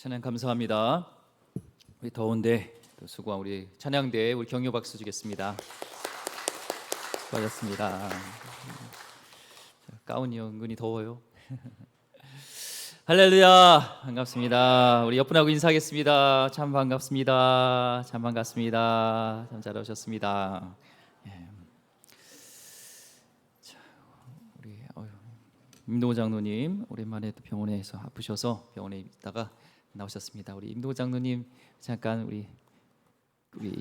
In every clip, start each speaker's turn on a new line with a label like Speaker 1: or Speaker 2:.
Speaker 1: 찬양 감사합니다. 우리 더운데 또 수고한 우리 찬양대에 우리 격려 박수 주겠습니다. 수고하셨습니다. 가운이 은근히 더워요. 할렐루야, 반갑습니다. 우리 옆분하고 인사하겠습니다. 참 반갑습니다. 참 반갑습니다. 참 잘 오셨습니다. 자, 우리 임도 장로님 오랜만에 또 병원에서 아프셔서 병원에 있다가 나오셨습니다. 우리 임도 장로님 잠깐 우리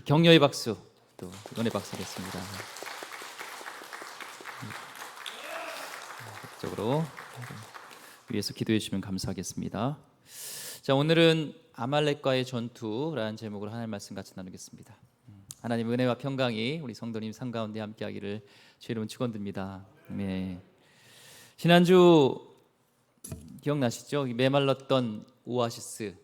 Speaker 1: 격려의 박수 또 응원의 박수 하겠습니다. 적극적으로 위해서 기도해 주시면 감사하겠습니다. 자, 오늘은 아말렉과의 전투라는 제목으로 하나님의 말씀 같이 나누겠습니다. 하나님 은혜와 평강이 우리 성도님 삶 가운데 함께하기를 주의 이름으로 축원드립니다. 네. 지난주 기억나시죠? 메말랐던 오아시스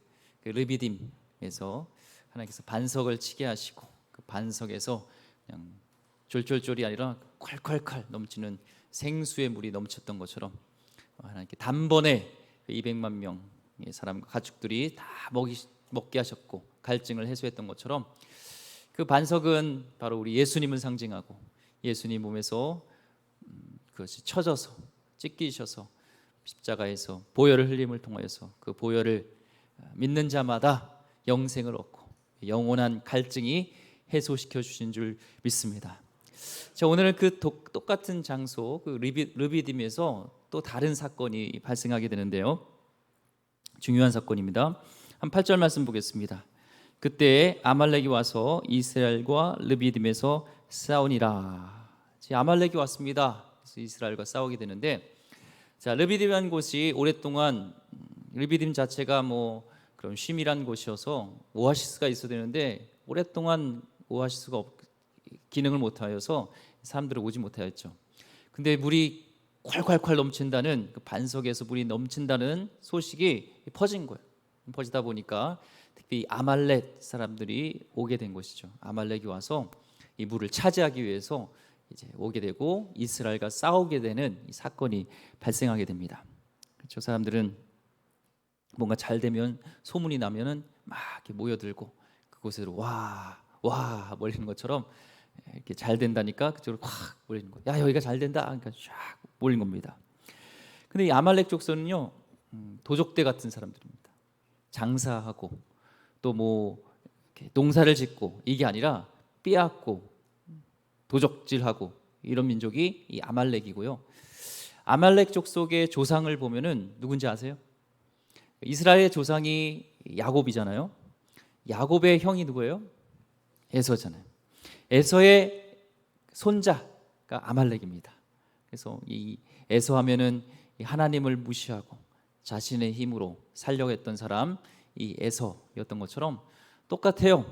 Speaker 1: 그 르비딤에서 하나님께서 반석을 치게 하시고 그 반석에서 그냥 쫄쫄쫄이 아니라 콸콸콸 넘치는 생수의 물이 넘쳤던 것처럼 하나님께 단번에 200만 명의 사람과 가축들이 다 먹게 하셨고 갈증을 해소했던 것처럼 그 반석은 바로 우리 예수님을 상징하고 예수님 몸에서 그것이 쳐져서 찢기셔서 십자가에서 보혈을 흘림을 통하여서 그 보혈을 믿는 자마다 영생을 얻고 영원한 갈증이 해소시켜 주신 줄 믿습니다. 자, 오늘은 그 똑같은 장소 그 르비딤에서 또 다른 사건이 발생하게 되는데요. 중요한 사건입니다. 한 8절 말씀 보겠습니다. 그때 아말렉이 와서 이스라엘과 르비딤에서 싸우니라. 아말렉이 왔습니다. 그래서 이스라엘과 싸우게 되는데, 자, 르비딤이라는 곳이 오랫동안 르비딤 자체가 뭐 그런 쉬밀한 곳이어서 오아시스가 있어야 되는데 오랫동안 오아시스가 기능을 못하여서 사람들이 오지 못하였죠. 근데 물이 콸콸콸 넘친다는 그 반석에서 물이 넘친다는 소식이 퍼진 거예요. 퍼지다 보니까 특히 아말렉 사람들이 오게 된 것이죠. 아말렉이 와서 이 물을 차지하기 위해서 이제 오게 되고 이스라엘과 싸우게 되는 이 사건이 발생하게 됩니다. 그렇죠. 사람들은 뭔가 잘 되면 소문이 나면은 막 이렇게 모여들고 그곳으로 와 몰리는 것처럼 이렇게 잘 된다니까 그쪽으로 확 몰리는 거예요. 야, 여기가 잘 된다. 그러니까 쫙 몰린 겁니다. 근데 이 아말렉 족속은요 도적대 같은 사람들입니다. 장사하고 또 뭐 농사를 짓고 이게 아니라 빼앗고 도적질하고 이런 민족이 이 아말렉이고요. 아말렉 족속의 조상을 보면은 누군지 아세요? 이스라엘의 조상이 야곱이잖아요. 야곱의 형이 누구예요? 에서잖아요. 에서의 손자가 아말렉입니다. 그래서 이 에서 하면은 하나님을 무시하고 자신의 힘으로 살려고 했던 사람 이 에서였던 것처럼 똑같아요.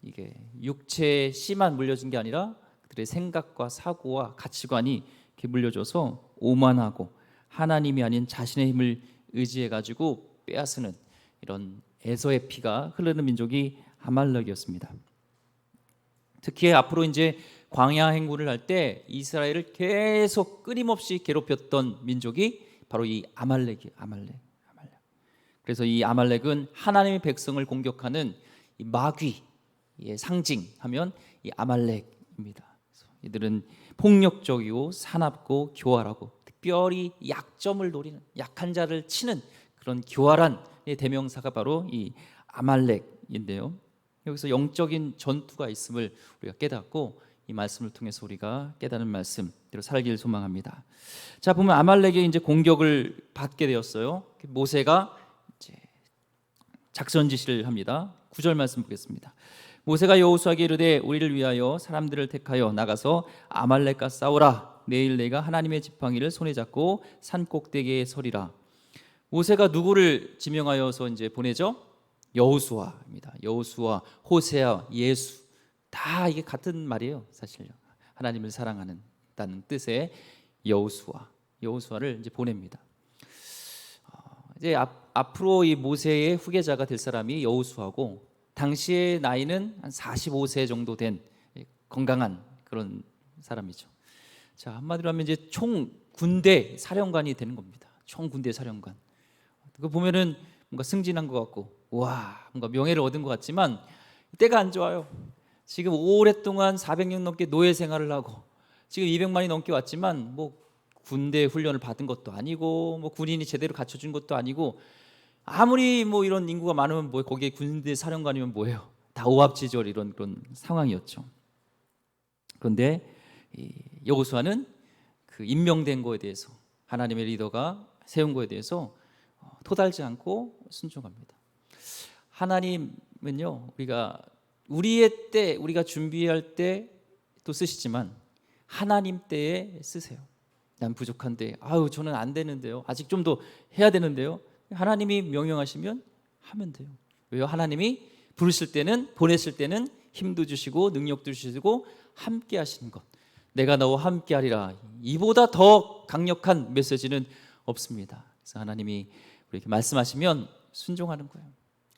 Speaker 1: 이게 육체의 씨만 물려준 게 아니라 그들의 생각과 사고와 가치관이 이렇게 물려줘서 오만하고 하나님이 아닌 자신의 힘을 의지해 가지고 빼앗는 이런 에서의 피가 흐르는 민족이 아말렉이었습니다. 특히 앞으로 이제 광야 행군을 할 때 이스라엘을 계속 끊임없이 괴롭혔던 민족이 바로 이 아말렉. 그래서 이 아말렉은 하나님의 백성을 공격하는 이 마귀의 상징하면 이 아말렉입니다. 이들은 폭력적이고 사납고 교활하고 특별히 약점을 노리는 약한 자를 치는 그런 교활한 대명사가 바로 이 아말렉인데요. 여기서 영적인 전투가 있음을 우리가 깨닫고 이 말씀을 통해서 우리가 깨닫는 말씀대로 살기를 소망합니다. 자, 보면 아말렉이 이제 공격을 받게 되었어요. 모세가 이제 작전 지시를 합니다. 9절 말씀 보겠습니다. 모세가 여호수아에게 이르되 우리를 위하여 사람들을 택하여 나가서 아말렉과 싸우라. 내일 내가 하나님의 지팡이를 손에 잡고 산 꼭대기에 서리라. 모세가 누구를 지명하여서 이제 보내죠? 여호수아입니다. 여호수아, 호세아, 예수 다 이게 같은 말이에요. 사실요. 하나님을 사랑하는다는 뜻의 여호수아를 이제 보냅니다. 이제 앞으로 이 모세의 후계자가 될 사람이 여호수아고 당시의 나이는 한 45세 정도 된 건강한 그런 사람이죠. 자, 한마디로 하면 이제 총 군대 사령관이 되는 겁니다. 총 군대 사령관. 그 보면은 뭔가 승진한 것 같고 와 뭔가 명예를 얻은 것 같지만 때가 안 좋아요. 지금 오랫동안 400년 넘게 노예 생활을 하고 지금 200만이 넘게 왔지만 뭐 군대 훈련을 받은 것도 아니고 뭐 군인이 제대로 갖춰준 것도 아니고 아무리 뭐 이런 인구가 많으면 뭐 거기에 군대 사령관이면 뭐예요? 다 오합지졸 이런 그런 상황이었죠. 그런데 여호수아는 그 임명된 거에 대해서 하나님의 리더가 세운 거에 대해서 토달지 않고 순종합니다. 하나님은요 우리가 우리의 때 우리가 준비할 때도 쓰시지만 하나님 때에 쓰세요. 난 부족한데 아유 저는 안 되는데요. 아직 좀 더 해야 되는데요. 하나님이 명령하시면 하면 돼요. 왜요? 하나님이 부르실 때는 보내실 때는 힘도 주시고 능력도 주시고 함께 하시는 것. 내가 너와 함께 하리라. 이보다 더 강력한 메시지는 없습니다. 그래서 하나님이 우리에게 말씀하시면 순종하는 거예요.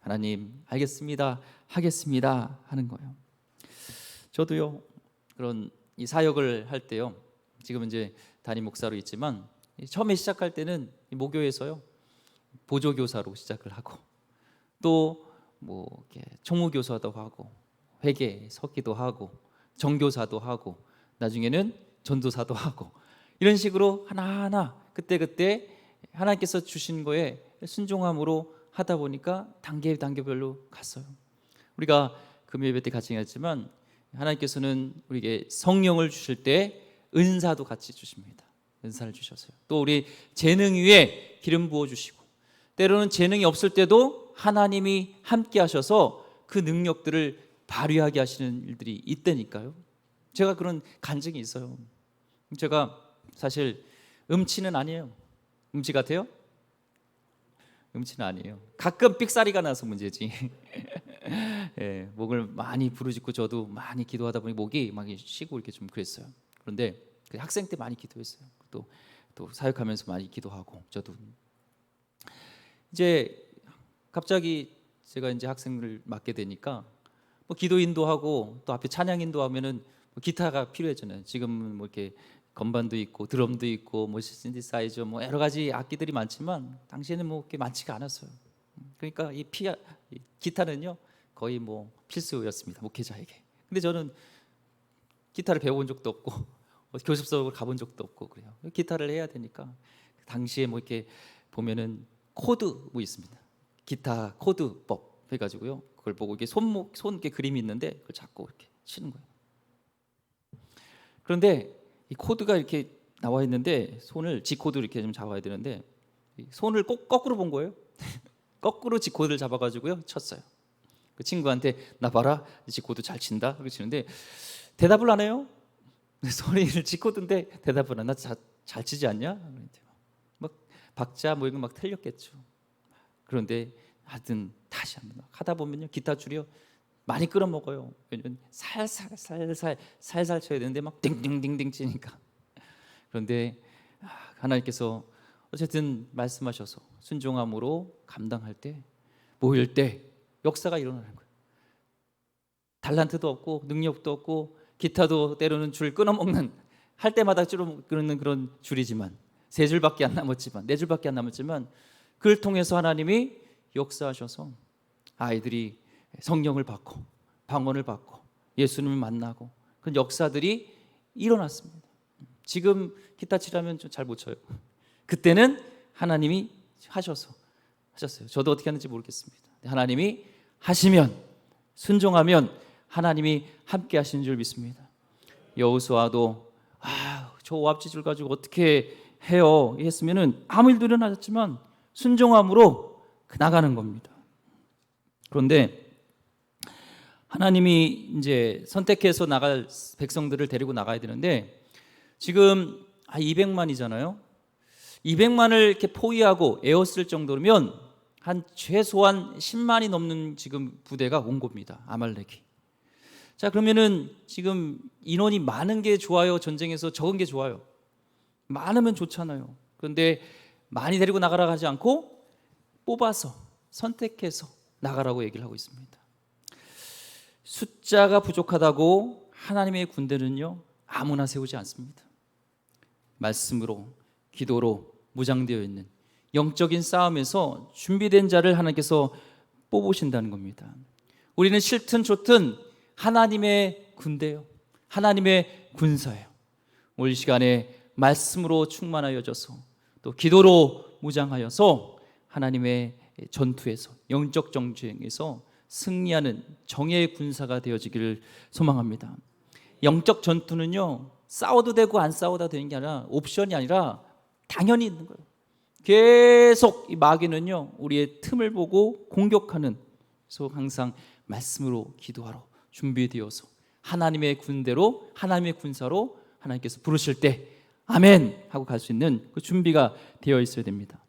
Speaker 1: 하나님 알겠습니다. 하겠습니다 하는 거예요. 저도요 그런 이 사역을 할 때요. 지금 이제 담임 목사로 있지만 처음에 시작할 때는 모교에서요 보조교사로 시작을 하고 또 뭐 총무교사도 하고 회계 서기도 하고 정교사도 하고 나중에는 전도사도 하고 이런 식으로 하나하나 그때그때 하나님께서 주신 거에 순종함으로 하다 보니까 단계별로 갔어요. 우리가 금요예배 때 같이 했지만 하나님께서는 우리에게 성령을 주실 때 은사도 같이 주십니다. 은사를 주셨어요. 또 우리 재능 위에 기름 부어 주시고 때로는 재능이 없을 때도 하나님이 함께 하셔서 그 능력들을 발휘하게 하시는 일들이 있다니까요. 제가 그런 간증이 있어요. 제가 사실 음치는 아니에요. 음치 같아요? 음치는 아니에요. 가끔 삑사리가 나서 문제지. 예, 목을 많이 부르짖고 저도 많이 기도하다 보니 목이 막 쉬고 이렇게 좀 그랬어요. 그런데 학생 때 많이 기도했어요. 또 사역하면서 많이 기도하고 저도 이제 갑자기 제가 이제 학생을 맡게 되니까 뭐 기도 인도하고 또 앞에 찬양 인도하면은 뭐 기타가 필요해잖아요. 지금은 뭐 이렇게 건반도 있고 드럼도 있고 뭐 신디사이저 뭐 여러 가지 악기들이 많지만 당시에는 뭐 그렇게 많지가 않았어요. 그러니까 이 기타는요 거의 뭐 필수였습니다 목회자에게. 근데 저는 기타를 배워본 적도 없고 교습 수업을 가본 적도 없고 그래요. 기타를 해야 되니까 당시에 뭐 이렇게 보면은 코드 뭐 있습니다. 기타 코드법 해가지고요. 그걸 보고 이게 손 이렇게 그림이 있는데 그걸 잡고 이렇게 치는 거예요. 그런데 이 코드가 이렇게 나와 있는데 손을 G 코드 이렇게 좀 잡아야 되는데 손을 꼭 거꾸로 본 거예요. 거꾸로 G 코드를 잡아가지고요 쳤어요. 그 친구한테 나 봐라 G 코드 잘 친다 그렇게 치는데 대답을 안 해요. 소리를 G 코드인데 대답을 안 해. 나 잘 치지 않냐? 막 박자 뭐 이거 막 틀렸겠죠. 그런데 하여튼 다시 한번 하다 보면요 기타 줄이요 많이 끌어먹어요. 왜냐면 살살 쳐야 되는데 막 띵띵띵띵 치니까. 그런데 하나님께서 어쨌든 말씀하셔서 순종함으로 감당할 때 모일 때 역사가 일어나는 거예요. 달란트도 없고 능력도 없고 기타도 때로는 줄 끊어먹는 할 때마다 끊는 그런 줄이지만 세 줄밖에 안 남았지만 네 줄밖에 안 남았지만 그걸 통해서 하나님이 역사하셔서 아이들이 성령을 받고 방언을 받고 예수님을 만나고 그런 역사들이 일어났습니다. 지금 기타 치라면 좀 잘 못 쳐요. 그때는 하나님이 하셨어요. 저도 어떻게 하는지 모르겠습니다. 하나님이 하시면 순종하면 하나님이 함께 하시는 줄 믿습니다. 여호수아도 저 오합지졸 가지고 어떻게 해요 했으면은 아무 일도 일어나졌지만 순종함으로 나가는 겁니다. 그런데 하나님이 이제 선택해서 나갈 백성들을 데리고 나가야 되는데 지금 200만이잖아요. 200만을 이렇게 포위하고 에워쓸 정도면 한 최소한 10만이 넘는 지금 부대가 온 겁니다. 아말렉이. 자, 그러면은 지금 인원이 많은 게 좋아요? 전쟁에서 적은 게 좋아요? 많으면 좋잖아요. 그런데 많이 데리고 나가라고 하지 않고 뽑아서 선택해서 나가라고 얘기를 하고 있습니다. 숫자가 부족하다고 하나님의 군대는요 아무나 세우지 않습니다. 말씀으로 기도로 무장되어 있는 영적인 싸움에서 준비된 자를 하나님께서 뽑으신다는 겁니다. 우리는 싫든 좋든 하나님의 군대요, 하나님의 군사예요. 오늘 이 시간에 말씀으로 충만하여져서 또 기도로 무장하여서 하나님의 전투에서, 영적 전쟁에서 승리하는 정예의 군사가 되어지기를 소망합니다. 영적 전투는요, 싸워도 되고 안 싸워도 되는 게 아니라, 옵션이 아니라 당연히 있는 거예요. 계속 이 마귀는요, 우리의 틈을 보고 공격하는, 그래서 항상 말씀으로 기도하러 준비되어서 하나님의 군대로, 하나님의 군사로 하나님께서 부르실 때 아멘 하고 갈 수 있는 그 준비가 되어 있어야 됩니다.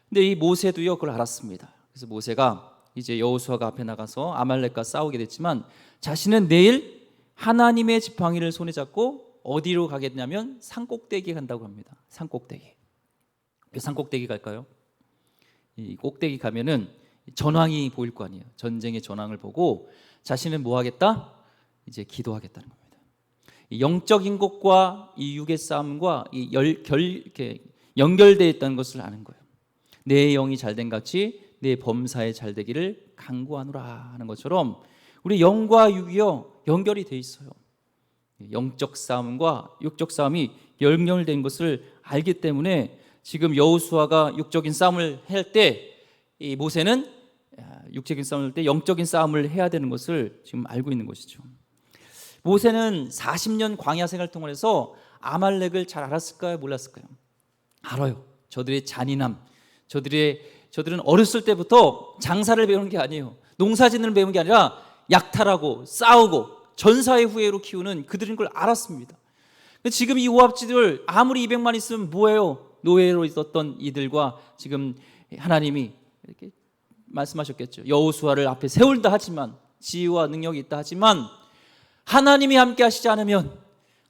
Speaker 1: 근데 이 모세도요, 그걸 알았습니다. 그래서 모세가 이제 여호수아가 앞에 나가서 아말렉과 싸우게 됐지만, 자신은 내일 하나님의 지팡이를 손에 잡고 어디로 가겠냐면 산꼭대기에 간다고 합니다. 산꼭대기. 왜 산꼭대기 갈까요? 이 꼭대기 가면은 전황이 보일 거 아니에요. 전쟁의 전황을 보고 자신은 뭐 하겠다? 이제 기도하겠다는 겁니다. 이 영적인 것과 이 육의 싸움과 이렇게 연결되어 있다는 것을 아는 거예요. 내 영이 잘된 같이 내 범사에 잘되기를 간구하노라 하는 것처럼 우리 영과 육이요, 연결이 돼 있어요. 영적 싸움과 육적 싸움이 연결된 것을 알기 때문에 지금 여호수아가 육적인 싸움을 할 때, 이 모세는 육적인 싸움을 할 때 영적인 싸움을 해야 되는 것을 지금 알고 있는 것이죠. 모세는 40년 광야 생활 통해서 아말렉을 잘 알았을까요? 몰랐을까요? 알아요. 저들의 잔인함, 저들은 어렸을 때부터 장사를 배우는 게 아니에요. 농사짓는 배우는 게 아니라 약탈하고 싸우고 전사의 후예로 키우는 그들인 걸 알았습니다. 지금 이 모압지들 아무리 200만 있으면 뭐예요? 노예로 있었던 이들과 지금 하나님이 이렇게 말씀하셨겠죠. 여호수아를 앞에 세울다 하지만, 지혜와 능력이 있다 하지만, 하나님이 함께 하시지 않으면,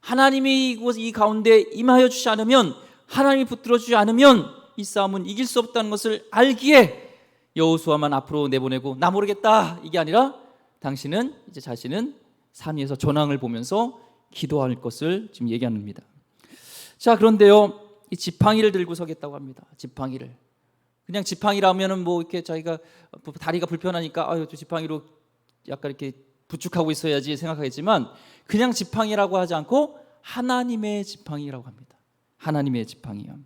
Speaker 1: 하나님이 이 가운데 임하여 주지 않으면, 하나님이 붙들어 주지 않으면 이 싸움은 이길 수 없다는 것을 알기에 여호수아만 앞으로 내보내고 나 모르겠다 이게 아니라, 당신은 이제 자신은 산 위에서 전황을 보면서 기도할 것을 지금 얘기합니다. 자, 그런데요, 이 지팡이를 들고 서겠다고 합니다. 지팡이를. 그냥 지팡이라면은 뭐 이렇게 자기가 다리가 불편하니까 아유, 저 지팡이로 약간 이렇게 부축하고 있어야지 생각하겠지만, 그냥 지팡이라고 하지 않고 하나님의 지팡이라고 합니다. 하나님의 지팡이요.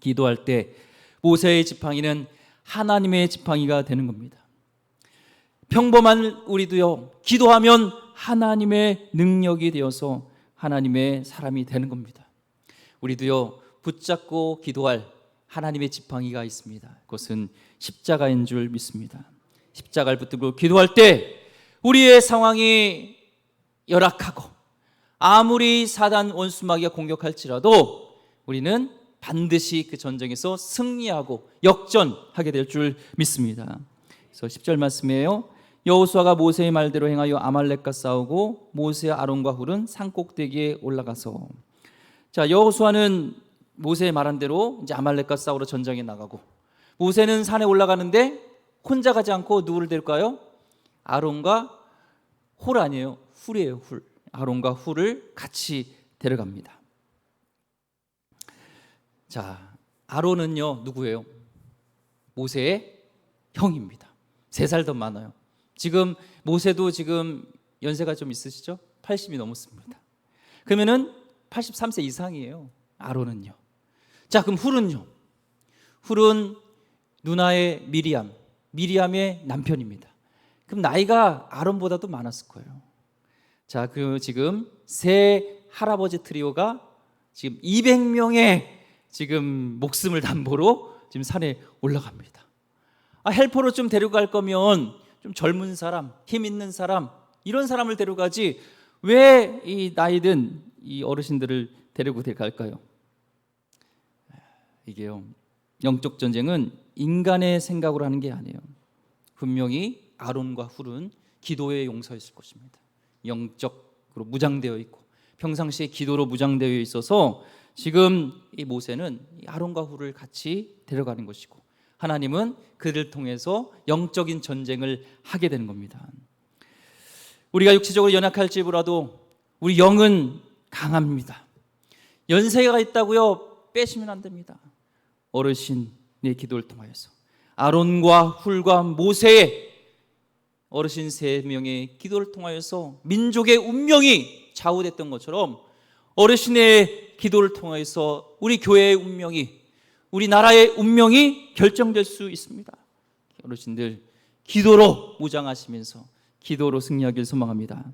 Speaker 1: 기도할 때 모세의 지팡이는 하나님의 지팡이가 되는 겁니다. 평범한 우리도요, 기도하면 하나님의 능력이 되어서 하나님의 사람이 되는 겁니다. 우리도요, 붙잡고 기도할 하나님의 지팡이가 있습니다. 그것은 십자가인 줄 믿습니다. 십자가를 붙들고 기도할 때 우리의 상황이 열악하고 아무리 사단 원수마귀가 공격할지라도 우리는 반드시 그 전쟁에서 승리하고 역전하게 될 줄 믿습니다. 그래서 10절 말씀이에요. 여호수아가 모세의 말대로 행하여 아말렉과 싸우고 모세와 아론과 훌은 산꼭대기에 올라가서, 자, 여호수아는 모세의 말한 대로 이제 아말렉과 싸우러 전장에 나가고, 모세는 산에 올라가는데 혼자 가지 않고 누구를 데릴까요? 아론과 훌 아니에요. 훌이에요. 훌. 아론과 훌을 같이 데려갑니다. 자, 아론은요, 누구예요? 모세의 형입니다. 3살 더 많아요. 지금 모세도 지금 연세가 좀 있으시죠? 80이 넘었습니다. 그러면은 83세 이상이에요. 아론은요. 자, 그럼 훌은요? 훌은 누나의 미리암의 남편입니다. 그럼 나이가 아론보다도 많았을 거예요. 자, 그 지금 세 할아버지 트리오가 지금 200명의 지금 목숨을 담보로 지금 산에 올라갑니다. 헬퍼로 좀 데려갈 거면 좀 젊은 사람, 힘 있는 사람, 이런 사람을 데려가지 왜 이 나이든 이 어르신들을 데리고 갈까요? 이게요, 영적 전쟁은 인간의 생각으로 하는 게 아니에요. 분명히 아론과 훌은 기도의 용사였을 것입니다. 영적으로 무장되어 있고 평상시에 기도로 무장되어 있어서 지금 이 모세는 아론과 훌을 같이 데려가는 것이고, 하나님은 그들을 통해서 영적인 전쟁을 하게 되는 겁니다. 우리가 육체적으로 연약할지 몰라도 우리 영은 강합니다. 연세가 있다고요? 빼시면 안 됩니다. 어르신의 기도를 통하여서 아론과 훌과 모세의 어르신 3명의 기도를 통하여서 민족의 운명이 좌우됐던 것처럼 어르신의 기도를 통하여서 우리 교회의 운명이, 우리 나라의 운명이 결정될 수 있습니다. 어르신들 기도로 무장하시면서 기도로 승리하길 소망합니다.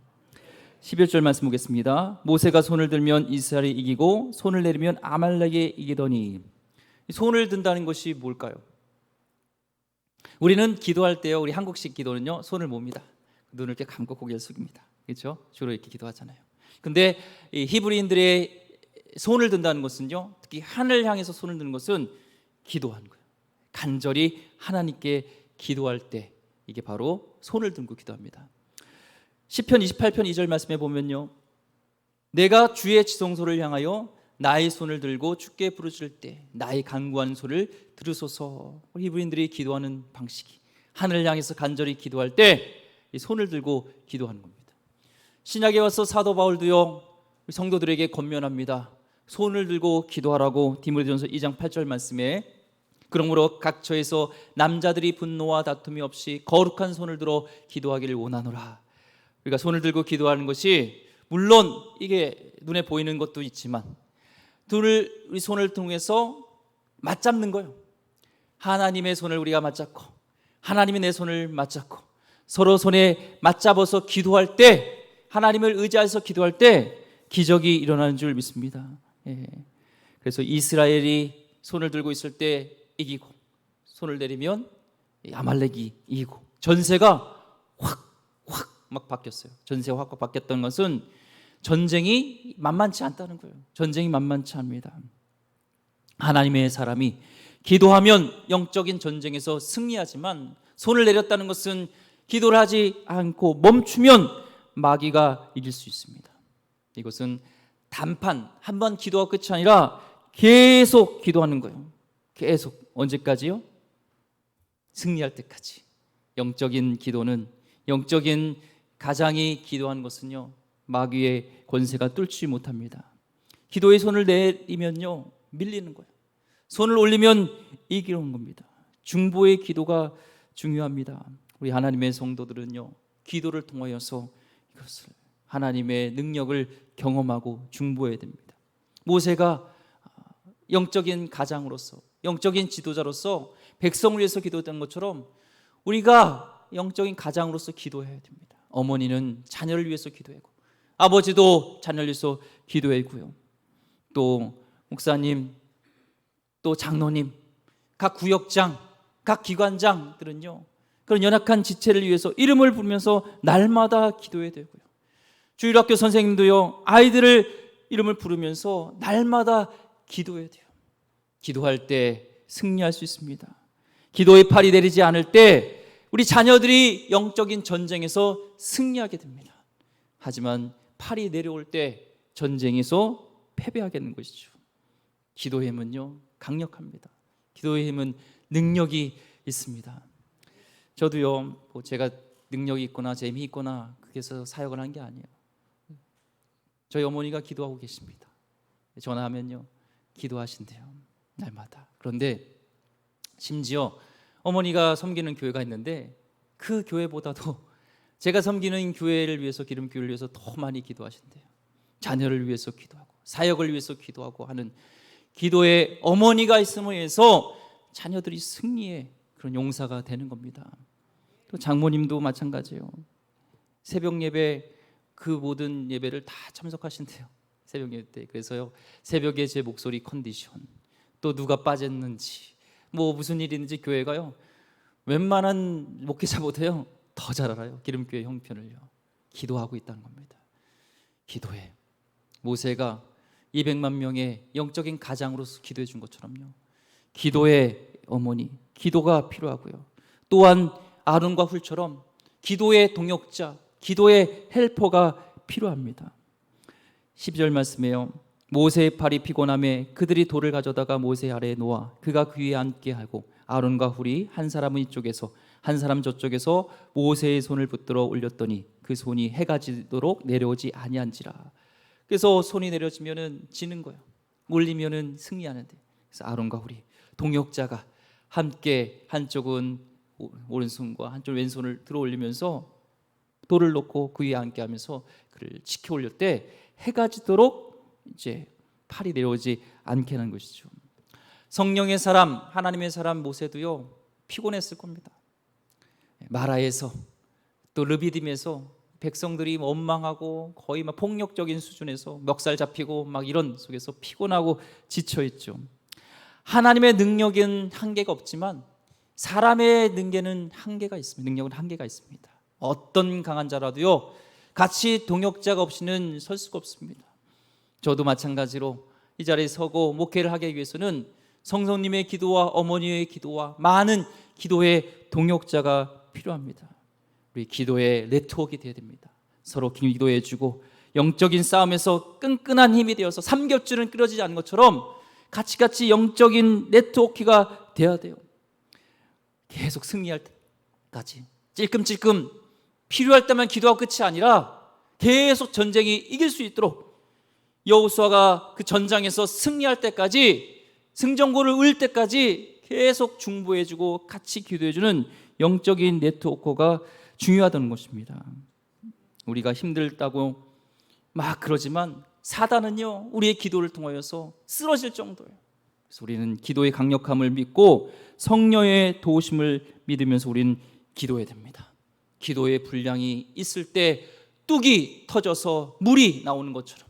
Speaker 1: 11절 말씀 보겠습니다. 모세가 손을 들면 이스라엘이 이기고 손을 내리면 아말렉이 이기더니. 손을 든다는 것이 뭘까요? 우리는 기도할 때요, 우리 한국식 기도는요, 손을 몹니다. 눈을 이렇게 감고 고개를 숙입니다. 그렇죠? 주로 이렇게 기도하잖아요. 근데 이 히브리인들의 손을 든다는 것은요, 특히 하늘 향해서 손을 드는 것은 기도하는 거예요. 간절히 하나님께 기도할 때 이게 바로 손을 들고 기도합니다. 시편 28편 2절 말씀에 보면요, 내가 주의 지성소를 향하여 나의 손을 들고 주께 부르짖을 때 나의 간구하는 소리를 들으소서. 히브리인들이 기도하는 방식이 하늘을 향해서 간절히 기도할 때 이 손을 들고 기도하는 겁니다. 신약에 와서 사도 바울도요, 성도들에게 권면합니다. 손을 들고 기도하라고. 디모데전서 2장 8절 말씀에 그러므로 각 처에서 남자들이 분노와 다툼이 없이 거룩한 손을 들어 기도하기를 원하노라. 우리가 손을 들고 기도하는 것이 물론 이게 눈에 보이는 것도 있지만 우리 손을 통해서 맞잡는 거예요. 하나님의 손을 우리가 맞잡고 하나님이 내 손을 맞잡고 서로 손에 맞잡아서 기도할 때, 하나님을 의지해서 기도할 때 기적이 일어나는 줄 믿습니다. 그래서 이스라엘이 손을 들고 있을 때 이기고 손을 내리면 아말렉이 이기고 전세가 확 막 바뀌었어요. 전세가 확 바뀌었던 것은 전쟁이 만만치 않다는 거예요. 전쟁이 만만치 않습니다. 하나님의 사람이 기도하면 영적인 전쟁에서 승리하지만 손을 내렸다는 것은 기도를 하지 않고 멈추면 마귀가 이길 수 있습니다. 이것은 단판 한 번 기도가 끝이 아니라 계속 기도하는 거예요. 계속. 언제까지요? 승리할 때까지. 영적인 기도는, 영적인 가장이 기도하는 것은요, 마귀의 권세가 뚫지 못합니다. 기도의 손을 내리면요, 밀리는 거예요. 손을 올리면 이기는 겁니다. 중보의 기도가 중요합니다. 우리 하나님의 성도들은요, 기도를 통하여서 이것을 하나님의 능력을 경험하고 중보해야 됩니다. 모세가 영적인 가장으로서, 영적인 지도자로서 백성을 위해서 기도했던 것처럼 우리가 영적인 가장으로서 기도해야 됩니다. 어머니는 자녀를 위해서 기도하고 아버지도 자녀를 위해서 기도하고요. 또 목사님, 또 장로님, 각 구역장, 각 기관장들은요, 그런 연약한 지체를 위해서 이름을 부르면서 날마다 기도해야 되고요. 주일학교 선생님도요, 아이들을 이름을 부르면서 날마다 기도해야 돼요. 기도할 때 승리할 수 있습니다. 기도의 팔이 내리지 않을 때 우리 자녀들이 영적인 전쟁에서 승리하게 됩니다. 하지만 팔이 내려올 때 전쟁에서 패배하게 되는 것이죠. 기도의 힘은요, 강력합니다. 기도의 힘은 능력이 있습니다. 저도요, 제가 능력이 있거나 재미있거나 그래서 사역을 한 게 아니에요. 저희 어머니가 기도하고 계십니다. 전화하면요, 기도하신대요, 날마다. 그런데 심지어 어머니가 섬기는 교회가 있는데 그 교회보다도 제가 섬기는 교회를 위해서, 기름교회를 위해서 더 많이 기도하신대요. 자녀를 위해서 기도하고 사역을 위해서 기도하고 하는 기도의 어머니가 있음에 의해서 자녀들이 승리의 그런 용사가 되는 겁니다. 또 장모님도 마찬가지예요. 새벽 예배, 그 모든 예배를 다 참석하신대요. 새벽 예배 때. 그래서요, 새벽에 제 목소리 컨디션, 또 누가 빠졌는지, 뭐 무슨 일이 있는지 교회가요, 웬만한 목회자보다요 더 잘 알아요. 기름교회 형편을요. 기도하고 있다는 겁니다. 기도해. 모세가 200만 명의 영적인 가장으로서 기도해 준 것처럼요, 기도의 어머니, 기도가 필요하고요. 또한 아론과 훌처럼 기도의 동역자, 기도의 헬퍼가 필요합니다. 12절 말씀에요, 모세의 팔이 피곤함에 그들이 돌을 가져다가 모세 아래에 놓아 그가 그 위에 앉게 하고 아론과 훌이 한 사람은 이쪽에서 한 사람 저쪽에서 모세의 손을 붙들어 올렸더니 그 손이 해가 지도록 내려오지 아니한지라. 그래서 손이 내려지면은 지는 거예요. 올리면은 승리하는데, 그래서 아론과 홀이 동역자가 함께 한쪽은 오른손과 한쪽 왼손을 들어 올리면서 돌을 놓고 그 위에 앉게하면서 그를 지켜 올릴 때 해가 지도록 이제 팔이 내려오지 않게 하는 것이죠. 성령의 사람, 하나님의 사람 모세도요 피곤했을 겁니다. 마라에서 또 르비딤에서 백성들이 원망하고 거의 막 폭력적인 수준에서 멱살 잡히고 막 이런 속에서 피곤하고 지쳐 있죠. 하나님의 능력은 한계가 없지만 사람의 능력은 한계가 있습니다. 어떤 강한 자라도요 같이 동역자가 없이는 설 수가 없습니다. 저도 마찬가지로 이 자리에 서고 목회를 하기 위해서는 성도님의 기도와 어머니의 기도와 많은 기도의 동역자가 필요합니다. 우리 기도의 네트워크가 되어야 됩니다. 서로 기도해 주고 영적인 싸움에서 끈끈한 힘이 되어서 삼겹줄은 끊어지지 않는 것처럼 같이 영적인 네트워크가 되어야 돼요. 계속 승리할 때까지 찔끔찔끔 필요할 때만 기도하고 끝이 아니라 계속 전쟁이 이길 수 있도록 여호수아가 그 전장에서 승리할 때까지 승전고를 을 때까지 계속 중보해주고 같이 기도해주는 영적인 네트워크가 중요하다는 것입니다. 우리가 힘들다고 막 그러지만 사단은요 우리의 기도를 통하여서 쓰러질 정도예요. 그래서 우리는 기도의 강력함을 믿고 성령의 도우심을 믿으면서 우리는 기도해야 됩니다. 기도의 분량이 있을 때 뚝이 터져서 물이 나오는 것처럼,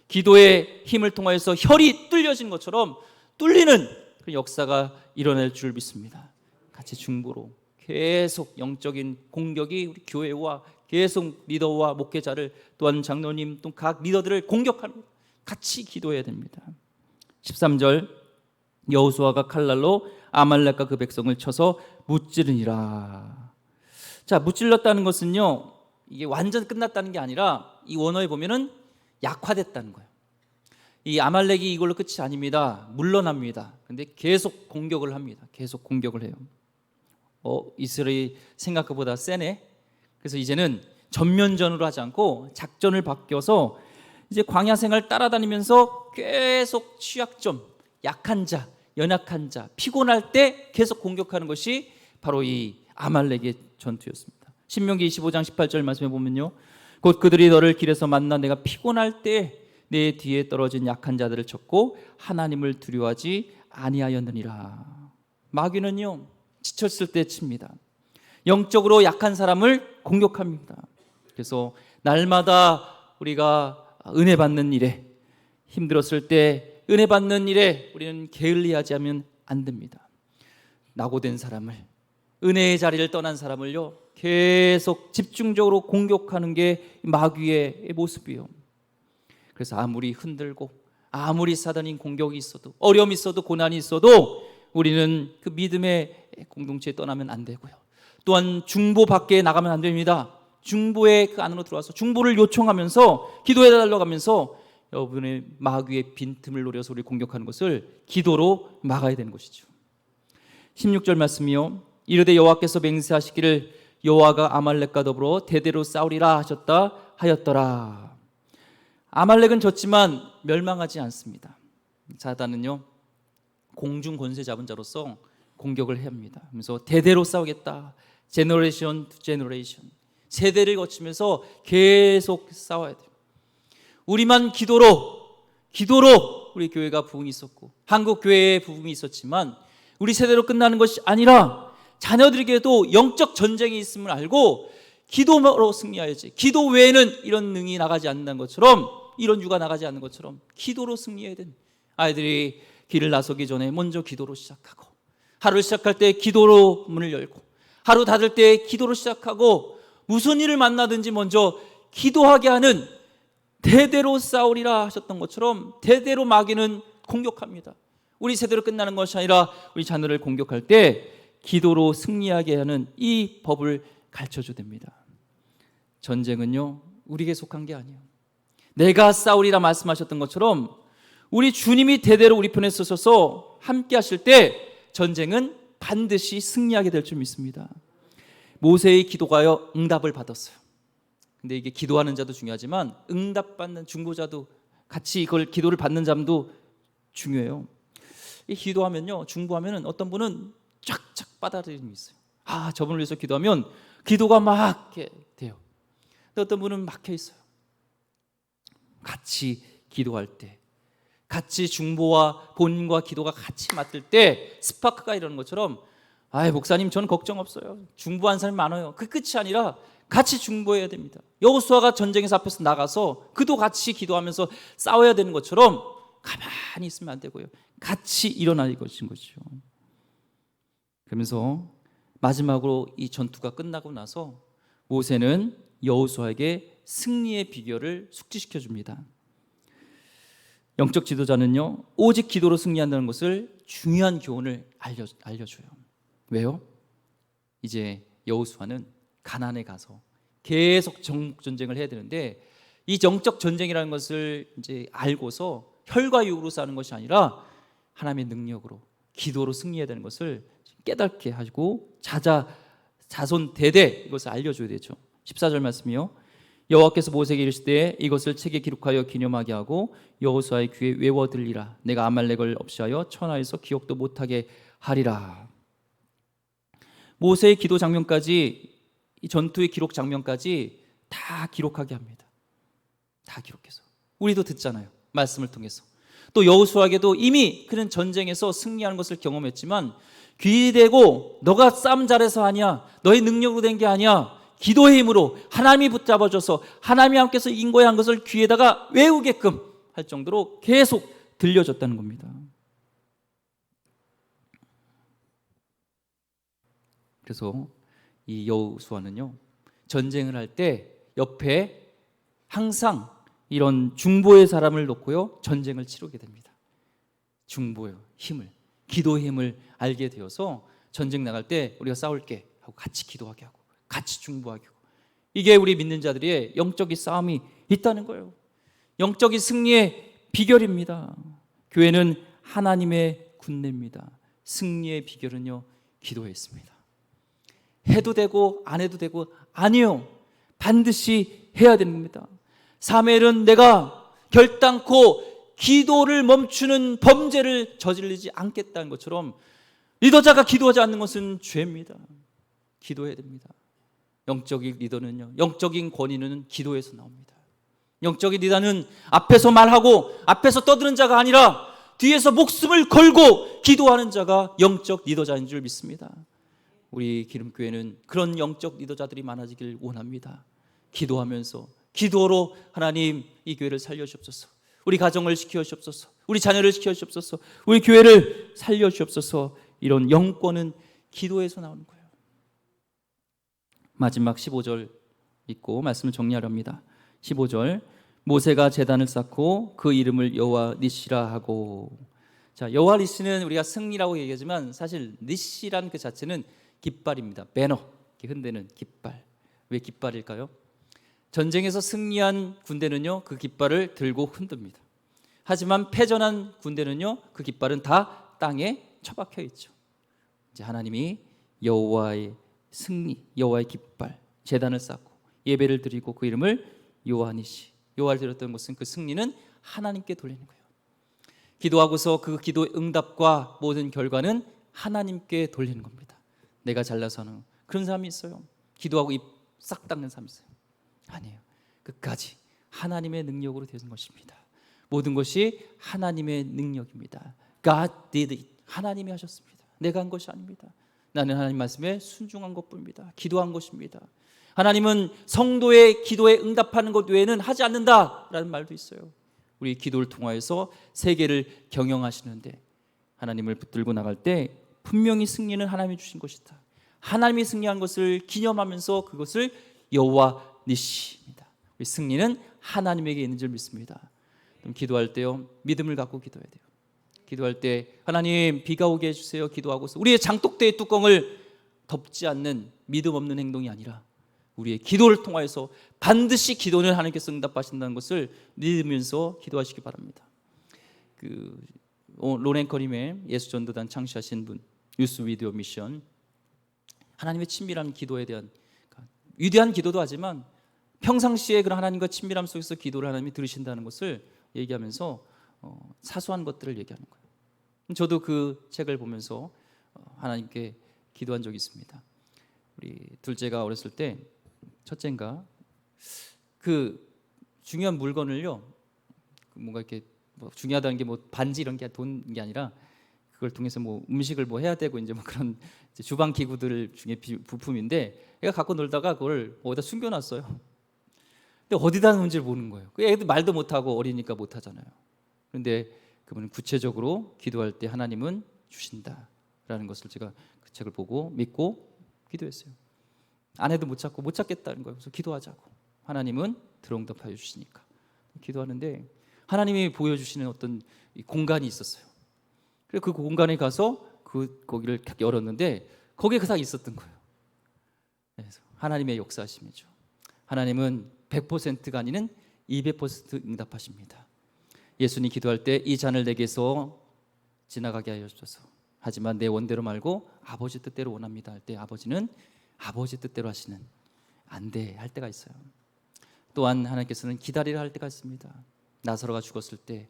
Speaker 1: 기도의 힘을 통하여서 혈이 뚫려진 것처럼 뚫리는 그 역사가 일어날 줄 믿습니다. 같이 중보로 계속 영적인 공격이 우리 교회와 계속 리더와 목회자를 또한 장로님 또 각 리더들을 공격하는, 같이 기도해야 됩니다. 13절 여호수아가 칼날로 아말렉과 그 백성을 쳐서 무찌르니라. 자, 무찔렀다는 것은요 이게 완전 끝났다는 게 아니라 이 원어에 보면은 약화됐다는 거예요. 이 아말렉이 이걸로 끝이 아닙니다. 물러납니다. 근데 계속 공격을 합니다. 계속 공격을 해요. 이스라엘이 생각보다 세네. 그래서 이제는 전면전으로 하지 않고 작전을 바뀌어서 이제 광야 생활 따라다니면서 계속 취약점, 약한 자, 연약한 자, 피곤할 때 계속 공격하는 것이 바로 이 아말렉의 전투였습니다. 신명기 25장 18절 말씀해 보면요, 곧 그들이 너를 길에서 만나 내가 피곤할 때 내 뒤에 떨어진 약한 자들을 쳤고 하나님을 두려워하지 아니하였느니라. 마귀는요 지쳤을 때 칩니다. 영적으로 약한 사람을 공격합니다. 그래서 날마다 우리가 은혜 받는 일에, 힘들었을 때 은혜 받는 일에 우리는 게을리하지 않으면 안 됩니다. 낙오된 사람을, 은혜의 자리를 떠난 사람을요 계속 집중적으로 공격하는 게 마귀의 모습이에요. 그래서 아무리 흔들고 아무리 사단인 공격이 있어도, 어려움이 있어도, 고난이 있어도 우리는 그 믿음의 공동체에 떠나면 안 되고요. 또한 중보 밖에 나가면 안 됩니다. 중보의 그 안으로 들어와서 중보를 요청하면서 기도해달라고 하면서 여러분의 마귀의 빈틈을 노려서 우리 공격하는 것을 기도로 막아야 되는 것이죠. 16절 말씀이요, 이르되 여호와께서 맹세하시기를 여호와가 아말렉과 더불어 대대로 싸우리라 하셨다 하였더라. 아말렉은 졌지만 멸망하지 않습니다. 사단은요 공중 권세 잡은 자로서 공격을 해야 합니다. 그래서 대대로 싸우겠다, 제너레이션 투 제너레이션, 세대를 거치면서 계속 싸워야 돼요. 우리만 기도로 우리 교회가 부흥이 있었고 한국 교회에 부흥이 있었지만 우리 세대로 끝나는 것이 아니라 자녀들에게도 영적 전쟁이 있음을 알고 기도로 승리해야지. 기도 외에는 이런 능이 나가지 않는 것처럼, 이런 유가 나가지 않는 것처럼 기도로 승리해야 되는, 아이들이 길을 나서기 전에 먼저 기도로 시작하고, 하루를 시작할 때 기도로 문을 열고, 하루 닫을 때 기도로 시작하고, 무슨 일을 만나든지 먼저 기도하게 하는, 대대로 싸우리라 하셨던 것처럼 대대로 마귀는 공격합니다. 우리 세대로 끝나는 것이 아니라 우리 자녀를 공격할 때 기도로 승리하게 하는 이 법을 가르쳐줘야 됩니다. 전쟁은요 우리에게 속한 게 아니에요. 내가 싸우리라 말씀하셨던 것처럼 우리 주님이 대대로 우리 편에 서셔서 함께 하실 때 전쟁은 반드시 승리하게 될 줄 믿습니다. 모세의 기도가요 응답을 받았어요. 근데 이게 기도하는 자도 중요하지만 응답받는 중보자도 같이 이걸 기도를 받는 자도 중요해요. 이 기도하면요, 중보하면은 어떤 분은 쫙쫙 빨아들임이 있어요. 저분을 위해서 기도하면 기도가 막 이렇게 돼요. 근데 어떤 분은 막혀 있어요. 같이 기도할 때, 같이 중보와 본인과 기도가 같이 맞들 때 스파크가 이러는 것처럼, 목사님 저는 걱정 없어요. 중보한 사람이 많아요. 그 끝이 아니라 같이 중보해야 됩니다. 여호수아가 전쟁에서 앞에서 나가서 그도 같이 기도하면서 싸워야 되는 것처럼 가만히 있으면 안 되고요, 같이 일어날 것인 거죠. 그러면서 마지막으로 이 전투가 끝나고 나서 모세는 여호수아에게 승리의 비결을 숙지시켜 줍니다. 영적 지도자는요, 오직 기도로 승리한다는 것을 중요한 교훈을 알려줘요. 왜요? 이제 여호수아는 가나안에 가서 계속 정복 전쟁을 해야 되는데, 이 영적 전쟁이라는 것을 이제 알고서 혈과 육으로 싸우는 것이 아니라 하나님의 능력으로, 기도로 승리해야 되는 것을 깨닫게 하고 자손 대대 이것을 알려줘야 되죠. 14절 말씀이요, 여호와께서 모세에게 이르시되 이것을 책에 기록하여 기념하게 하고 여호수아의 귀에 외워 들리라. 내가 아말렉을 없이하여 천하에서 기억도 못하게 하리라. 모세의 기도 장면까지, 이 전투의 기록 장면까지 다 기록하게 합니다. 다 기록해서 우리도 듣잖아요, 말씀을 통해서. 또 여호수아에게도 이미 그는 전쟁에서 승리하는 것을 경험했지만 귀 대고 너가 싸움 잘해서 아니야, 너의 능력으로 된 게 아니야, 기도의 힘으로 하나님이 붙잡아줘서 하나님이 함께서 이긴 거야 한 것을 귀에다가 외우게끔 할 정도로 계속 들려줬다는 겁니다. 그래서 이 여호수아는요, 전쟁을 할 때 옆에 항상 이런 중보의 사람을 놓고요, 전쟁을 치르게 됩니다. 중보의 힘을, 기도의 힘을 알게 되어서 전쟁 나갈 때 우리가 싸울게 하고 같이 기도하게 하고 같이 중보하게 하고, 이게 우리 믿는 자들의 영적인 싸움이 있다는 거예요. 영적인 승리의 비결입니다. 교회는 하나님의 군대입니다. 승리의 비결은요, 기도에 있습니다. 해도 되고 안 해도 되고 아니요, 반드시 해야 됩니다. 사무엘은 내가 결단코 기도를 멈추는 범죄를 저지르지 않겠다는 것처럼 리더자가 기도하지 않는 것은 죄입니다. 기도해야 됩니다. 영적인 리더는요, 영적인 권위는 기도에서 나옵니다. 영적인 리더는 앞에서 말하고 앞에서 떠드는 자가 아니라 뒤에서 목숨을 걸고 기도하는 자가 영적 리더자인 줄 믿습니다. 우리 기름교회는 그런 영적 리더자들이 많아지길 원합니다. 기도하면서, 기도로 하나님 이 교회를 살려주옵소서, 우리 가정을 지켜주옵소서, 우리 자녀를 지켜주옵소서, 우리 교회를 살려주옵소서. 이런 영권은 기도에서 나오는 거예요. 마지막 15절 읽고 말씀을 정리하렵니다. 15절, 모세가 제단을 쌓고 그 이름을 여호와 니시라 하고. 자, 여호와 니시는 우리가 승리라고 얘기하지만 사실 니시란 그 자체는 깃발입니다. 배너, 이렇게 흔드는 깃발. 왜 깃발일까요? 전쟁에서 승리한 군대는요, 그 깃발을 들고 흔듭니다. 하지만 패전한 군대는요, 그 깃발은 다 땅에 처박혀 있죠. 이제 하나님이 여호와의 승리, 여호와의 깃발, 제단을 쌓고 예배를 드리고 그 이름을 여호와 니시, 여호와를 드렸던 것은 그 승리는 하나님께 돌리는 거예요. 기도하고서 그 기도 응답과 모든 결과는 하나님께 돌리는 겁니다. 내가 잘나서 하는 그런 사람이 있어요. 기도하고 입 싹 닦는 사람이 있어요. 아니에요. 끝까지 하나님의 능력으로 되는 것입니다. 모든 것이 하나님의 능력입니다. God did it. 하나님이 하셨습니다. 내가 한 것이 아닙니다. 나는 하나님 말씀에 순종한 것뿐입니다. 기도한 것입니다. 하나님은 성도의 기도에 응답하는 것 외에는 하지 않는다라는 말도 있어요. 우리 기도를 통하여서 세계를 경영하시는데 하나님을 붙들고 나갈 때 분명히 승리는 하나님이 주신 것이다. 하나님이 승리한 것을 기념하면서 그것을 여호와 니시입니다. 우리 승리는 하나님에게 있는 줄 믿습니다. 그럼 기도할 때요, 믿음을 갖고 기도해야 돼요. 기도할 때 하나님 비가 오게 해주세요 기도하고서 우리의 장독대의 뚜껑을 덮지 않는 믿음 없는 행동이 아니라 우리의 기도를 통하여서 반드시 기도는 하나님께서 응답하신다는 것을 믿으면서 기도하시기 바랍니다. 로렌 커림의 예수전도단 창시하신 분, 유스 위디오 미션, 하나님의 친밀한 기도에 대한 위대한 기도도 하지만 평상시에 그런 하나님과 친밀함 속에서 기도를 하나님이 들으신다는 것을 얘기하면서 사소한 것들을 얘기하는 거예요. 저도 그 책을 보면서 하나님께 기도한 적이 있습니다. 우리 둘째가 어렸을 때, 첫째인가, 그 중요한 물건을요, 뭔가 이렇게 뭐 중요하다는 게 뭐 반지 이런 게 돈 게 아니라 그걸 통해서 뭐 음식을 뭐 해야 되고 이제 뭐 그런 이제 주방 기구들 중에 부품인데, 얘가 갖고 놀다가 그걸 어디다 숨겨놨어요. 근데 어디다 놓은지를 모르는 거예요. 그 애들 말도 못하고 어리니까 못하잖아요. 그런데 그분은 구체적으로 기도할 때 하나님은 주신다라는 것을 제가 그 책을 보고 믿고 기도했어요. 아내도 못 찾고 못 찾겠다는 거예요. 그래서 기도하자고. 하나님은 들어응답하여 주시니까 기도하는데, 하나님이 보여주시는 어떤 공간이 있었어요. 그래서 그 공간에 가서 거기를 딱 열었는데 거기에 딱 있었던 거예요. 그래서 하나님의 역사하심이죠. 하나님은 100%가 아니는 200% 응답하십니다. 예수님 기도할 때 이 잔을 내게서 지나가게 하여 주소서, 하지만 내 원대로 말고 아버지 뜻대로 원합니다 할 때 아버지는 아버지 뜻대로 하시는, 안 돼 할 때가 있어요. 또한 하나님께서는 기다리라 할 때가 있습니다. 나사로가 죽었을 때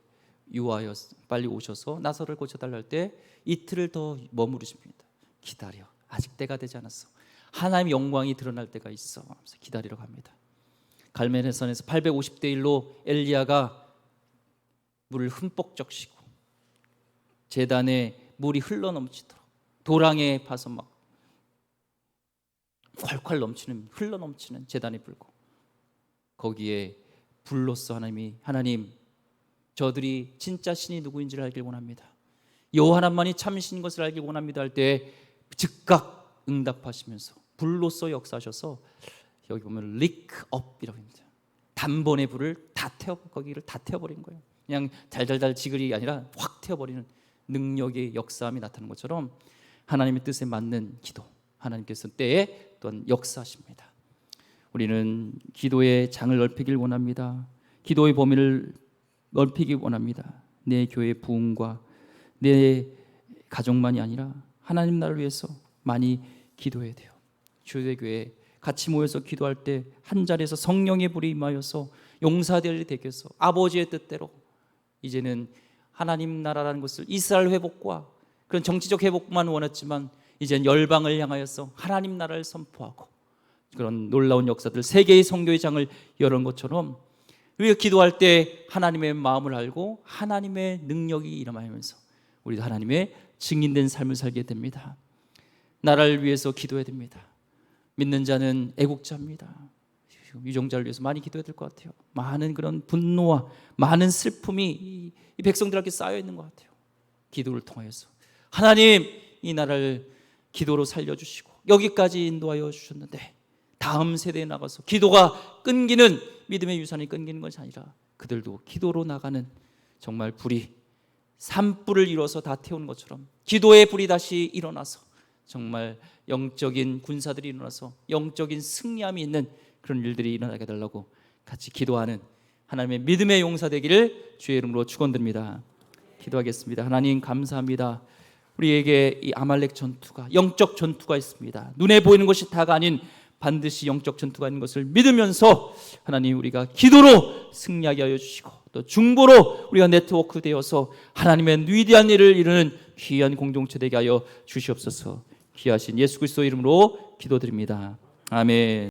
Speaker 1: 유하여 빨리 오셔서 나사로를 고쳐달라 할 때 이틀을 더 머무르십니다. 기다려, 아직 때가 되지 않았어. 하나님의 영광이 드러날 때가 있어. 그래서 기다리러 갑니다. 갈멜산에서 850대 1로 엘리야가 물을 흠뻑 적시고 제단에 물이 흘러넘치도록 도랑에 파서 막 콸콸 넘치는, 흘러넘치는 제단에 불고, 거기에 불로써 하나님, 저들이 진짜 신이 누구인지를 알길 원합니다. 여호와 하나님만이 참 신인 것을 알길 원합니다 할 때 즉각 응답하시면서 불로써 역사하셔서, 여기 보면 리크업이라고 합니다. 단번에 불을 다 거기를 다 태워버린 거예요. 그냥 달달달 지글이 아니라 확 태워버리는 능력의 역사함이 나타나는 것처럼 하나님의 뜻에 맞는 기도, 하나님께서 때에 또한 역사하십니다. 우리는 기도의 장을 넓히길 원합니다. 기도의 범위를 넓히길 원합니다. 내 교회 부흥과 내 가정만이 아니라 하나님 나라를 위해서 많이 기도해야 돼요. 주일교회 같이 모여서 기도할 때 한 자리에서 성령의 불이 임하여서 용사될 일이 되겠어. 아버지의 뜻대로 이제는 하나님 나라라는 것을, 이스라엘 회복과 그런 정치적 회복만 원했지만 이제는 열방을 향하여서 하나님 나라를 선포하고 그런 놀라운 역사들, 세계의 선교의 장을 열은 것처럼 우리가 기도할 때 하나님의 마음을 알고 하나님의 능력이 일어나면서 우리도 하나님의 증인된 삶을 살게 됩니다. 나라를 위해서 기도해야 됩니다. 믿는 자는 애국자입니다. 유정자를 위해서 많이 기도해야 될 것 같아요. 많은 그런 분노와 많은 슬픔이 이 백성들에게 쌓여 있는 것 같아요. 기도를 통하여서 하나님, 이 나라를 기도로 살려주시고 여기까지 인도하여 주셨는데 다음 세대에 나가서 기도가 끊기는, 믿음의 유산이 끊기는 것이 아니라 그들도 기도로 나가는, 정말 불이 산불을 이뤄서 다 태우는 것처럼 기도의 불이 다시 일어나서 정말 영적인 군사들이 일어나서 영적인 승리함이 있는 그런 일들이 일어나게 해달라고 같이 기도하는 하나님의 믿음의 용사 되기를 주의 이름으로 축원드립니다. 기도하겠습니다. 하나님 감사합니다. 우리에게 이 아말렉 전투가, 영적 전투가 있습니다. 눈에 보이는 것이 다가 아닌 반드시 영적 전투가 있는 것을 믿으면서 하나님, 우리가 기도로 승리하게 하여 주시고 또 중보로 우리가 네트워크 되어서 하나님의 위대한 일을 이루는 귀한 공동체 되게 하여 주시옵소서. 귀하신 예수 그리스도 이름으로 기도드립니다. 아멘.